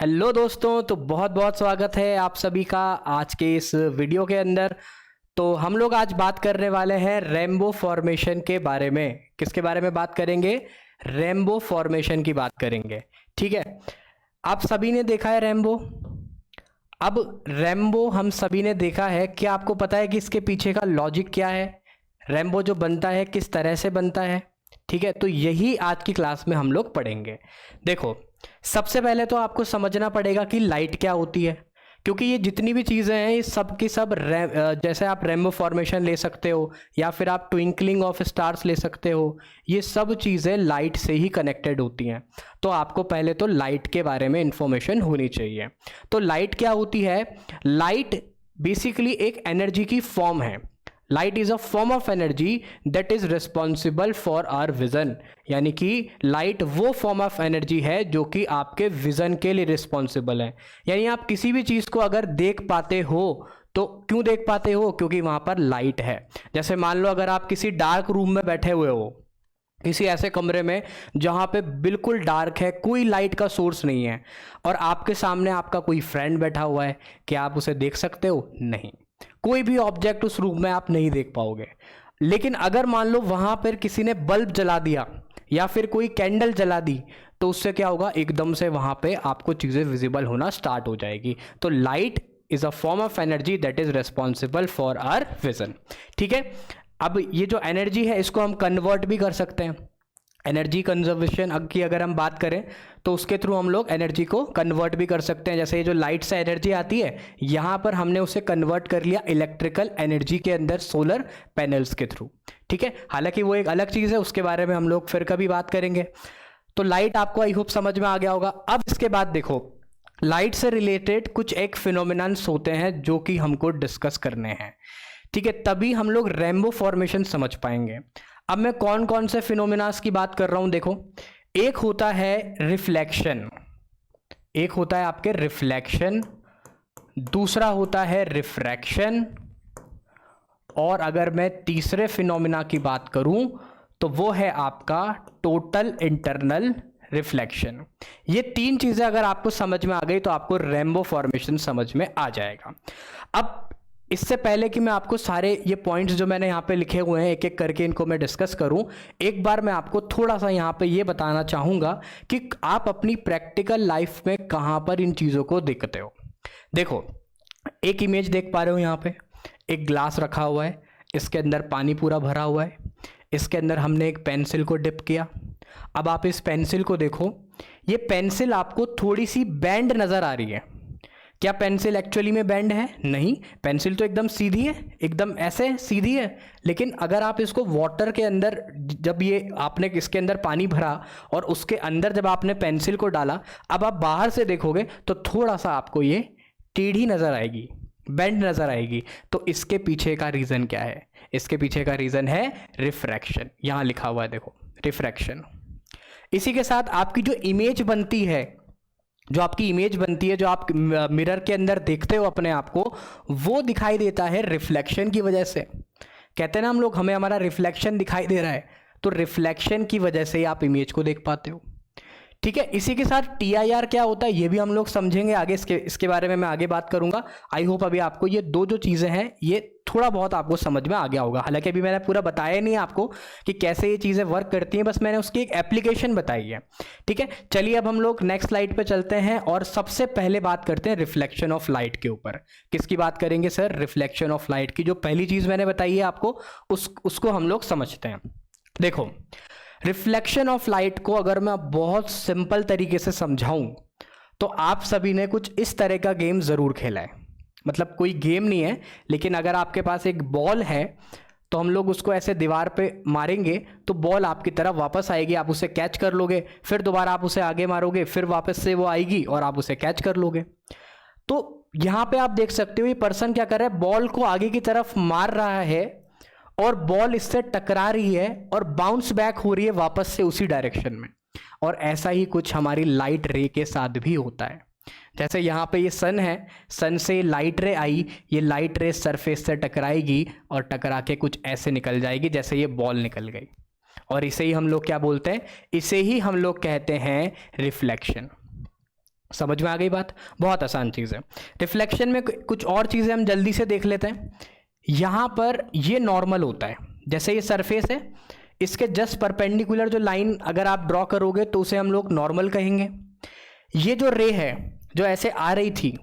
Hello दोस्तों, तो बहुत बहुत स्वागत है आप सभी का आज के इस वीडियो के अंदर। तो हम लोग आज बात करने वाले हैं रेनबो फॉर्मेशन के बारे में। किसके बारे में बात करेंगे? रेनबो फॉर्मेशन की बात करेंगे। ठीक है, आप सभी ने देखा है रेनबो। अब रेनबो हम सभी ने देखा है, क्या आपको पता है कि इसके पीछे का लॉजिक क्या है? रेनबो जो बनता है किस तरह से बनता है? ठीक है, तो यही आज की क्लास में हम लोग पढ़ेंगे। देखो, सबसे पहले तो आपको समझना पड़ेगा कि लाइट क्या होती है, क्योंकि ये जितनी भी चीज़ें हैं ये सब की सब जैसे आप रेनबो फॉर्मेशन ले सकते हो या फिर आप ट्विंकलिंग ऑफ स्टार्स ले सकते हो, ये सब चीज़ें लाइट से ही कनेक्टेड होती हैं। तो आपको पहले तो लाइट के बारे में इंफॉर्मेशन होनी चाहिए। तो लाइट क्या होती है? लाइट बेसिकली एक एनर्जी की फॉर्म है। Light is a form of energy that is responsible for our vision. यानी कि लाइट वो फॉर्म ऑफ एनर्जी है जो कि आपके विजन के लिए रिस्पॉन्सिबल है। यानी आप किसी भी चीज़ को अगर देख पाते हो तो क्यों देख पाते हो? क्योंकि वहाँ पर लाइट है। जैसे मान लो अगर आप किसी डार्क रूम में बैठे हुए हो, किसी ऐसे कमरे में जहाँ पे बिल्कुल डार्क है, कोई लाइट का सोर्स नहीं है, और आपके सामने आपका कोई फ्रेंड बैठा हुआ है, क्या आप उसे देख सकते हो? नहीं, कोई भी ऑब्जेक्ट उस रूम में आप नहीं देख पाओगे। लेकिन अगर मान लो वहां पर किसी ने बल्ब जला दिया या फिर कोई कैंडल जला दी, तो उससे क्या होगा? एकदम से वहां पे आपको चीजें विजिबल होना स्टार्ट हो जाएगी। तो light is a form of energy that is responsible for our vision. ठीक है, अब ये जो एनर्जी है इसको हम कन्वर्ट भी कर सकते हैं। एनर्जी कंजर्वेशन की अगर हम बात करें तो उसके थ्रू हम लोग एनर्जी को कन्वर्ट भी कर सकते हैं। जैसे ये जो लाइट से एनर्जी आती है, यहाँ पर हमने उसे कन्वर्ट कर लिया इलेक्ट्रिकल एनर्जी के अंदर सोलर पैनल्स के थ्रू। ठीक है, हालांकि वो एक अलग चीज़ है, उसके बारे में हम लोग फिर कभी बात करेंगे। तो लाइट आपको आई होप समझ में आ गया होगा। अब इसके बाद देखो, लाइट से रिलेटेड कुछ एक फिनोमिनन्स होते हैं जो कि हमको डिस्कस करने हैं। ठीक है, तभी हम लोग रेनबो फॉर्मेशन समझ पाएंगे। अब मैं कौन कौन से फिनोमिनास की बात कर रहा हूं, देखो। एक होता है रिफ्लेक्शन, एक होता है आपके रिफ्लेक्शन, दूसरा होता है रिफ्रैक्शन, और अगर मैं तीसरे फिनोमिना की बात करूं तो वो है आपका टोटल इंटरनल रिफ्लेक्शन। ये तीन चीजें अगर आपको समझ में आ गई तो आपको रेनबो फॉर्मेशन समझ में आ जाएगा। अब इससे पहले कि मैं आपको सारे ये पॉइंट्स जो मैंने यहाँ पे लिखे हुए हैं एक एक करके इनको मैं डिस्कस करूँ, एक बार मैं आपको थोड़ा सा यहाँ पे ये बताना चाहूँगा कि आप अपनी प्रैक्टिकल लाइफ में कहाँ पर इन चीज़ों को देखते हो। देखो, एक इमेज देख पा रहे हो, यहाँ पे एक ग्लास रखा हुआ है, इसके अंदर पानी पूरा भरा हुआ है, इसके अंदर हमने एक पेंसिल को डिप किया। अब आप इस पेंसिल को देखो, ये पेंसिल आपको थोड़ी सी बेंड नज़र आ रही है। क्या पेंसिल एक्चुअली में बेंड है? नहीं, पेंसिल तो एकदम सीधी है, एकदम ऐसे सीधी है। लेकिन अगर आप इसको वाटर के अंदर, जब ये आपने इसके अंदर पानी भरा और उसके अंदर जब आपने पेंसिल को डाला, अब आप बाहर से देखोगे तो थोड़ा सा आपको ये टेढ़ी नज़र आएगी, बेंड नज़र आएगी। तो इसके पीछे का रीज़न क्या है? इसके पीछे का रीज़न है रिफ्रैक्शन। यहाँ लिखा हुआ है देखो, रिफ्रैक्शन। इसी के साथ आपकी जो इमेज बनती है, जो आपकी इमेज बनती है, जो आप मिरर के अंदर देखते हो अपने आप को, वो दिखाई देता है रिफ्लेक्शन की वजह से। कहते हैं ना हम लोग, हमें हमारा रिफ्लेक्शन दिखाई दे रहा है, तो रिफ्लेक्शन की वजह से आप इमेज को देख पाते हो। ठीक है, इसी के साथ TIR क्या होता है ये भी हम लोग समझेंगे आगे, इसके बारे में मैं आगे बात करूंगा। आई होप अभी आपको ये दो जो चीज़ें हैं ये थोड़ा बहुत आपको समझ में आ गया होगा। हालांकि अभी मैंने पूरा बताया नहीं आपको कि कैसे ये चीज़ें वर्क करती हैं, बस मैंने उसकी एक एप्लीकेशन बताई है। ठीक है, चलिए अब हम लोग नेक्स्ट स्लाइड पे चलते हैं और सबसे पहले बात करते हैं रिफ्लेक्शन ऑफ लाइट के ऊपर। किसकी बात करेंगे सर? रिफ्लेक्शन ऑफ लाइट की। जो पहली चीज़ मैंने बताई है आपको, उसको हम लोग समझते हैं। देखो, रिफ्लेक्शन ऑफ लाइट को अगर मैं बहुत सिंपल तरीके से समझाऊं तो आप सभी ने कुछ इस तरह का गेम ज़रूर खेला है। मतलब कोई गेम नहीं है, लेकिन अगर आपके पास एक बॉल है तो हम लोग उसको ऐसे दीवार पे मारेंगे तो बॉल आपकी तरफ वापस आएगी, आप उसे कैच कर लोगे, फिर दोबारा आप उसे आगे मारोगे, फिर वापस से वो आएगी और आप उसे कैच कर लोगे। तो यहाँ पे आप देख सकते हो ये पर्सन क्या कर रहा है, बॉल को आगे की तरफ मार रहा है और बॉल इससे टकरा रही है और बाउंस बैक हो रही है वापस से उसी डायरेक्शन में। और ऐसा ही कुछ हमारी लाइट रे के साथ भी होता है। जैसे यहाँ पे ये सन है, सन से लाइट रे आई, ये लाइट रे सरफेस से टकराएगी और टकरा के कुछ ऐसे निकल जाएगी जैसे ये बॉल निकल गई, और इसे ही हम लोग क्या बोलते हैं? इसे ही हम लोग कहते हैं रिफ्लेक्शन। समझ में आ गई बात? बहुत आसान चीज़ है। रिफ्लेक्शन में कुछ और चीज़ें हम जल्दी से देख लेते हैं। यहाँ पर ये नॉर्मल होता है, जैसे ये सरफेस है, इसके जस्ट परपेंडिकुलर जो लाइन अगर आप ड्रॉ करोगे तो उसे हम लोग नॉर्मल कहेंगे। ये जो रे है जो ऐसे आ रही थी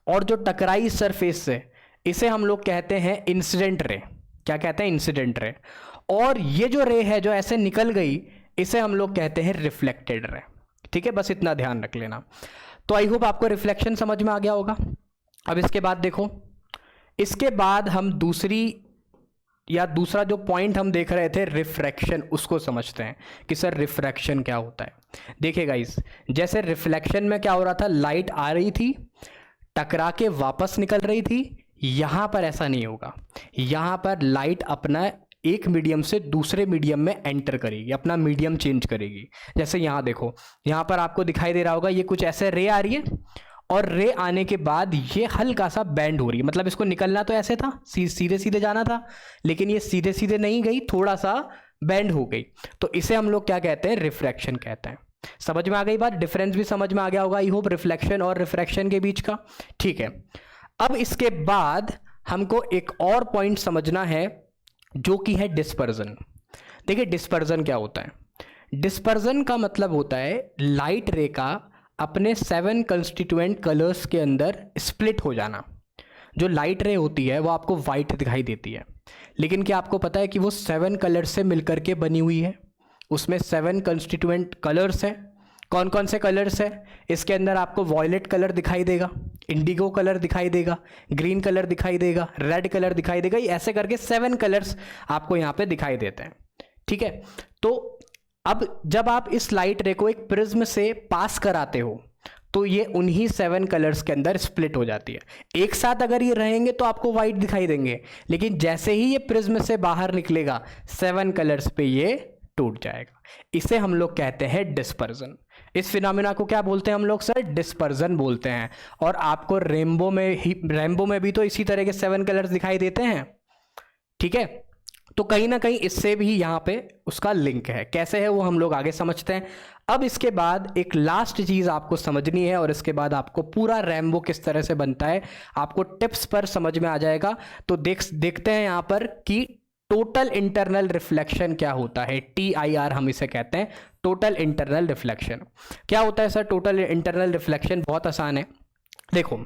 और जो टकराई इस सरफेस से, इसे हम लोग कहते हैं इंसिडेंट रे। क्या कहते हैं? Incident ray. और ये जो रे है जो ऐसे निकल गई, इसे हम लोग कहते हैं रिफ्लेक्टेड रे। ठीक है, बस इतना ध्यान रख लेना। तो आई होप आपको रिफ्लेक्शन समझ में आ गया होगा। अब इसके बाद देखो, इसके बाद हम दूसरा जो पॉइंट हम देख रहे थे रिफ्रैक्शन, उसको समझते हैं कि सर रिफ्रैक्शन क्या होता है। देखिए गाइस, जैसे रिफ्लेक्शन में क्या हो रहा था, लाइट आ रही थी, टकरा के वापस निकल रही थी। यहाँ पर ऐसा नहीं होगा। यहाँ पर लाइट अपना एक मीडियम से दूसरे मीडियम में एंटर करेगी, अपना मीडियम चेंज करेगी। जैसे यहाँ देखो, यहाँ पर आपको दिखाई दे रहा होगा, ये कुछ ऐसे रे आ रही है और रे आने के बाद ये हल्का सा बैंड हो रही है। मतलब इसको निकलना तो ऐसे था, सीधे सीधे जाना था, लेकिन ये सीधे सीधे नहीं गई, थोड़ा सा बैंड हो गई। तो इसे हम लोग क्या कहते हैं? रिफ्रैक्शन कहते हैं। समझ में आ गई बात? डिफरेंस भी समझ में आ गया होगा आई होप रिफ्लेक्शन और रिफ्रैक्शन के बीच का। ठीक है, अब इसके बाद हमको एक और पॉइंट समझना है जो कि है डिस्पर्जन। देखिए डिस्पर्जन क्या होता है? डिस्पर्जन का मतलब होता है लाइट रे का अपने 7 कंस्टिट्यूएंट कलर्स के अंदर स्प्लिट हो जाना। जो लाइट रे होती है वो आपको वाइट दिखाई देती है, लेकिन क्या आपको पता है कि वो 7 कलर से मिलकर के बनी हुई है? उसमें 7 कंस्टिट्यूएंट कलर्स हैं। कौन कौन से कलर्स हैं? इसके अंदर आपको वॉयलेट कलर दिखाई देगा, इंडिगो कलर दिखाई देगा, ग्रीन कलर दिखाई देगा, रेड कलर दिखाई देगा। ये ऐसे करके 7 कलर्स आपको यहाँ पे दिखाई देते हैं। ठीक है, तो अब जब आप इस लाइट रे को एक प्रिज्म से पास कराते हो तो ये उन्हीं 7 कलर्स के अंदर स्प्लिट हो जाती है। एक साथ अगर ये रहेंगे तो आपको वाइट दिखाई देंगे, लेकिन जैसे ही ये प्रिज्म से बाहर निकलेगा 7 कलर्स पे ये टूट जाएगा। इसे हम लोग कहते हैं डिस्पर्जन। इस फिनोमेना को क्या बोलते हैं हम लोग सर? डिस्पर्जन बोलते हैं। और आपको रेनबो में भी तो इसी तरह के 7 कलर्स दिखाई देते हैं। ठीक है, तो कहीं ना कहीं इससे भी यहाँ पे उसका लिंक है। कैसे है वो हम लोग आगे समझते हैं। अब इसके बाद एक लास्ट चीज़ आपको समझनी है और इसके बाद आपको पूरा रेनबो किस तरह से बनता है आपको टिप्स पर समझ में आ जाएगा। तो देखते हैं यहाँ पर कि टोटल इंटरनल रिफ्लेक्शन क्या होता है। TIR हम इसे कहते हैं, टोटल इंटरनल रिफ्लेक्शन। क्या होता है सर टोटल इंटरनल रिफ्लेक्शन? बहुत आसान है। देखो,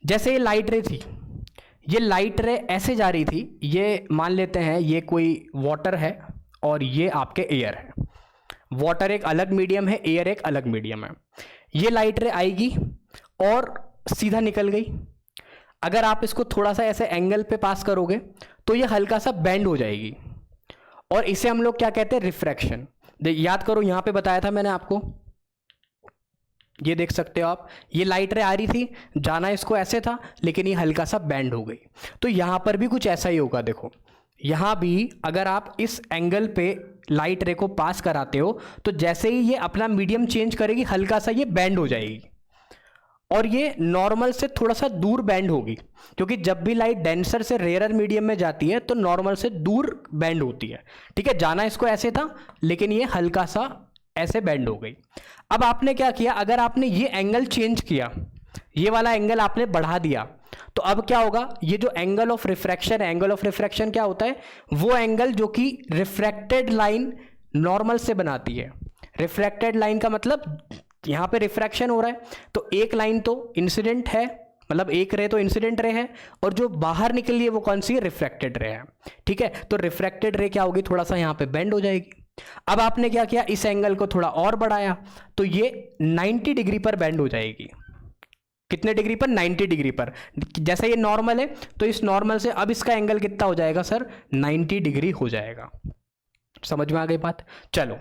जैसे ये लाइट रे थी, ये लाइट रे ऐसे जा रही थी, ये मान लेते हैं ये कोई वाटर है और ये आपके एयर है। वाटर एक अलग मीडियम है, एयर एक अलग मीडियम है। ये लाइट रे आएगी और सीधा निकल गई। अगर आप इसको थोड़ा सा ऐसे एंगल पे पास करोगे तो ये हल्का सा बेंड हो जाएगी और इसे हम लोग क्या कहते हैं? रिफ्रैक्शन। याद करो, यहां पे बताया था मैंने आपको, ये देख सकते हो आप, ये लाइट रे आ रही थी, जाना इसको ऐसे था, लेकिन ये हल्का सा बेंड हो गई। तो यहां पर भी कुछ ऐसा ही होगा। देखो, यहां भी अगर आप इस एंगल पे लाइट रे को पास कराते हो तो जैसे ही ये अपना मीडियम चेंज करेगी, हल्का सा ये बेंड हो जाएगी और ये नॉर्मल से थोड़ा सा दूर बेंड होगी, क्योंकि जब भी लाइट डेंसर से रेयर मीडियम में जाती है तो नॉर्मल से दूर बेंड होती है। ठीक है, जाना इसको ऐसे था, लेकिन ये हल्का सा ऐसे बेंड हो गई। अब आपने क्या किया? अगर आपने ये एंगल चेंज किया, ये वाला एंगल आपने बढ़ा दिया, तो अब क्या होगा? ये जो एंगल ऑफ रिफ्रैक्शन है, एंगल ऑफ रिफ्रैक्शन क्या होता है? वो एंगल जो कि रिफ्रैक्टेड लाइन नॉर्मल से बनाती है। रिफ्रैक्टेड लाइन का मतलब यहाँ पे रिफ्रैक्शन हो रहा है, तो एक लाइन तो इंसिडेंट है, मतलब एक रे तो इंसिडेंट रे है, और जो बाहर निकली है वो कौन सी है? रिफ्रैक्टेड रे है। ठीक है, तो रिफ्रैक्टेड रे क्या होगी? थोड़ा सा यहाँ पे बेंड हो जाएगी। अब आपने क्या किया? इस एंगल को थोड़ा और बढ़ाया, तो ये 90 डिग्री पर बेंड हो जाएगी। कितने डिग्री पर? 90 डिग्री पर। जैसे ये नॉर्मल है तो इस नॉर्मल से अब इसका एंगल कितना हो जाएगा सर? 90 डिग्री हो जाएगा। समझ में आ गई बात? चलो,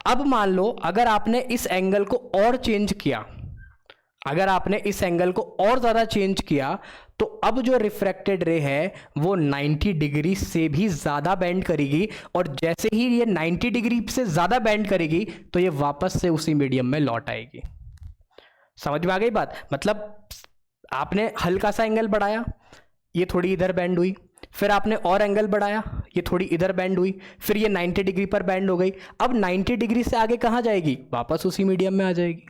अब मान लो अगर आपने इस एंगल को और चेंज किया, अगर आपने इस एंगल को और ज्यादा चेंज किया, तो अब जो रिफ्रैक्टेड रे है वो 90 डिग्री से भी ज्यादा बेंड करेगी, और जैसे ही ये 90 डिग्री से ज्यादा बेंड करेगी तो ये वापस से उसी मीडियम में लौट आएगी। समझ में आ गई बात? मतलब आपने हल्का सा एंगल बढ़ाया, ये थोड़ी इधर बेंड हुई, फिर आपने और एंगल बढ़ाया, ये थोड़ी इधर बेंड हुई, फिर ये 90 डिग्री पर बेंड हो गई। अब 90 डिग्री से आगे कहाँ जाएगी? वापस उसी मीडियम में आ जाएगी।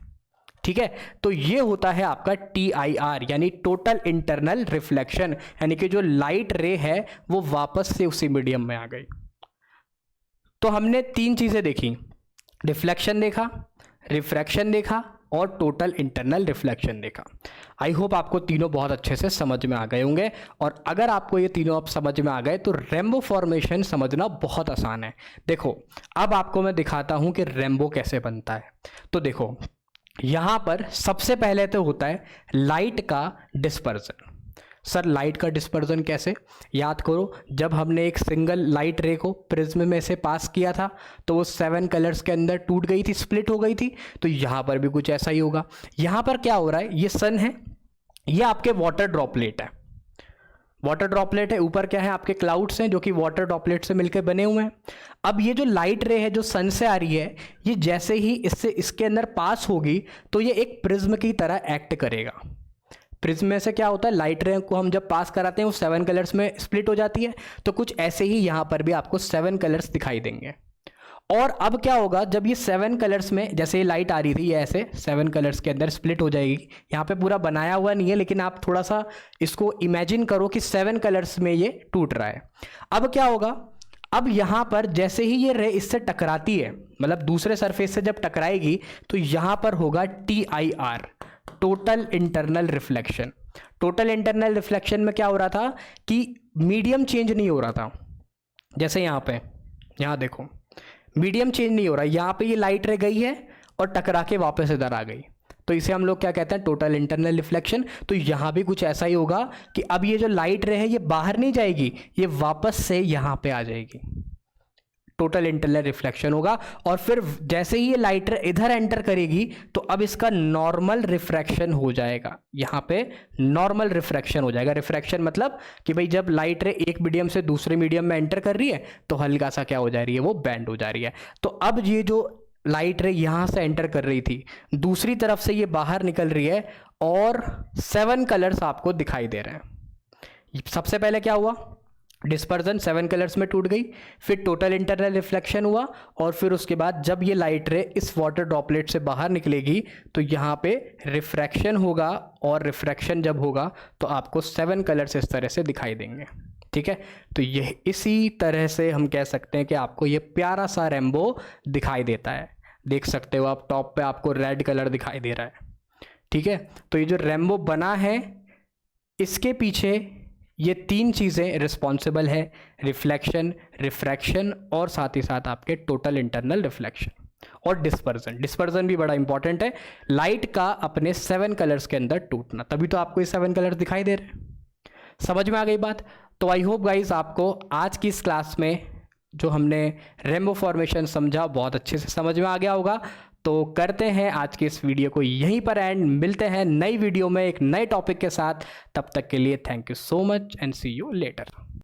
ठीक है, तो ये होता है आपका TIR यानी टोटल इंटरनल रिफ्लेक्शन, यानी कि जो लाइट रे है वो वापस से उसी मीडियम में आ गई। तो हमने तीन चीजें देखी, रिफ्लेक्शन देखा, रिफ्रैक्शन देखा और टोटल इंटरनल रिफ्लेक्शन देखा। आई होप आपको तीनों बहुत अच्छे से समझ में आ गए होंगे, और अगर आपको ये तीनों अब समझ में आ गए तो रेनबो फॉर्मेशन समझना बहुत आसान है। देखो अब आपको मैं दिखाता हूँ कि रेनबो कैसे बनता है। तो देखो यहाँ पर सबसे पहले तो होता है लाइट का डिस्पर्जन। सर लाइट का डिस्पर्जन कैसे? याद करो, जब हमने एक सिंगल लाइट रे को प्रिज्म में से पास किया था तो वो 7 कलर्स के अंदर टूट गई थी, स्प्लिट हो गई थी। तो यहाँ पर भी कुछ ऐसा ही होगा। यहाँ पर क्या हो रहा है, ये सन है, ये आपके वाटर ड्रॉपलेट है, वाटर ड्रॉपलेट है, ऊपर क्या है आपके क्लाउड्स हैं जो कि वाटर ड्रॉपलेट से मिलकर बने हुए हैं। अब ये जो लाइट रे है जो सन से आ रही है, ये जैसे ही इसके अंदर पास होगी तो ये एक प्रिज्म की तरह एक्ट करेगा। प्रिज्म में से क्या होता है, लाइट रे को हम जब पास कराते हैं वो 7 कलर्स में स्प्लिट हो जाती है, तो कुछ ऐसे ही यहाँ पर भी आपको 7 कलर्स दिखाई देंगे। और अब क्या होगा, जब ये 7 कलर्स में, जैसे ये लाइट आ रही थी, ये ऐसे 7 कलर्स के अंदर स्प्लिट हो जाएगी। यहाँ पे पूरा बनाया हुआ नहीं है, लेकिन आप थोड़ा सा इसको इमेजिन करो कि 7 कलर्स में ये टूट रहा है। अब क्या होगा, अब यहाँ पर जैसे ही ये रे इससे टकराती है, मतलब दूसरे सरफेस से जब टकराएगी, तो यहाँ पर होगा TIR, total internal reflection. Total internal reflection में क्या हो रहा था कि मीडियम चेंज नहीं हो रहा था। जैसे यहाँ देखो मीडियम चेंज नहीं हो रहा, यहाँ पे ये लाइट रे गई है और टकरा के वापस इधर आ गई, तो इसे हम लोग क्या कहते हैं, टोटल इंटरनल रिफ्लेक्शन। तो यहाँ भी कुछ ऐसा ही होगा कि अब ये जो लाइट रे है ये बाहर नहीं जाएगी, ये वापस से यहाँ पे आ जाएगी, टोटल इंटरनल रिफ्लेक्शन होगा। और फिर जैसे ही ये लाइट रे इधर एंटर करेगी तो अब इसका नॉर्मल रिफ्रैक्शन हो जाएगा, यहाँ पे नॉर्मल रिफ्रैक्शन हो जाएगा। रिफ्रैक्शन मतलब कि भाई जब लाइट रे एक मीडियम से दूसरे मीडियम में एंटर कर रही है तो हल्का सा क्या हो जा रही है, वो बैंड हो जा रही है। तो अब ये जो लाइट रे यहाँ से एंटर कर रही थी, दूसरी तरफ से ये बाहर निकल रही है और 7 कलर्स आपको दिखाई दे रहे हैं। सबसे पहले क्या हुआ, डिस्पर्जन 7 कलर्स में टूट गई, फिर टोटल इंटरनल रिफ्लेक्शन हुआ, और फिर उसके बाद जब ये लाइट रे इस वाटर ड्रॉपलेट से बाहर निकलेगी तो यहाँ पे रिफ्रैक्शन होगा, और रिफ्रैक्शन जब होगा तो आपको 7 कलर्स इस तरह से दिखाई देंगे। ठीक है, तो ये इसी तरह से हम कह सकते हैं कि आपको ये प्यारा सा रेनबो दिखाई देता है। देख सकते हो आप, टॉप पे आपको रेड कलर दिखाई दे रहा है। ठीक है, तो ये जो रेनबो बना है इसके पीछे ये 3 चीज़ें रिस्पॉन्सिबल है, रिफ्लेक्शन, रिफ्रैक्शन और साथ ही साथ आपके टोटल इंटरनल रिफ्लेक्शन और डिस्पर्जन। डिस्पर्जन भी बड़ा इंपॉर्टेंट है, लाइट का अपने 7 कलर्स के अंदर टूटना, तभी तो आपको ये 7 कलर्स दिखाई दे रहे हैं। समझ में आ गई बात? तो आई होप गाइज आपको आज की इस क्लास में जो हमने रेनबो फॉर्मेशन समझा बहुत अच्छे से समझ में आ गया होगा। तो करते हैं आज के इस वीडियो को यहीं पर एंड, मिलते हैं नई वीडियो में एक नए टॉपिक के साथ। तब तक के लिए thank you so much and see you letter.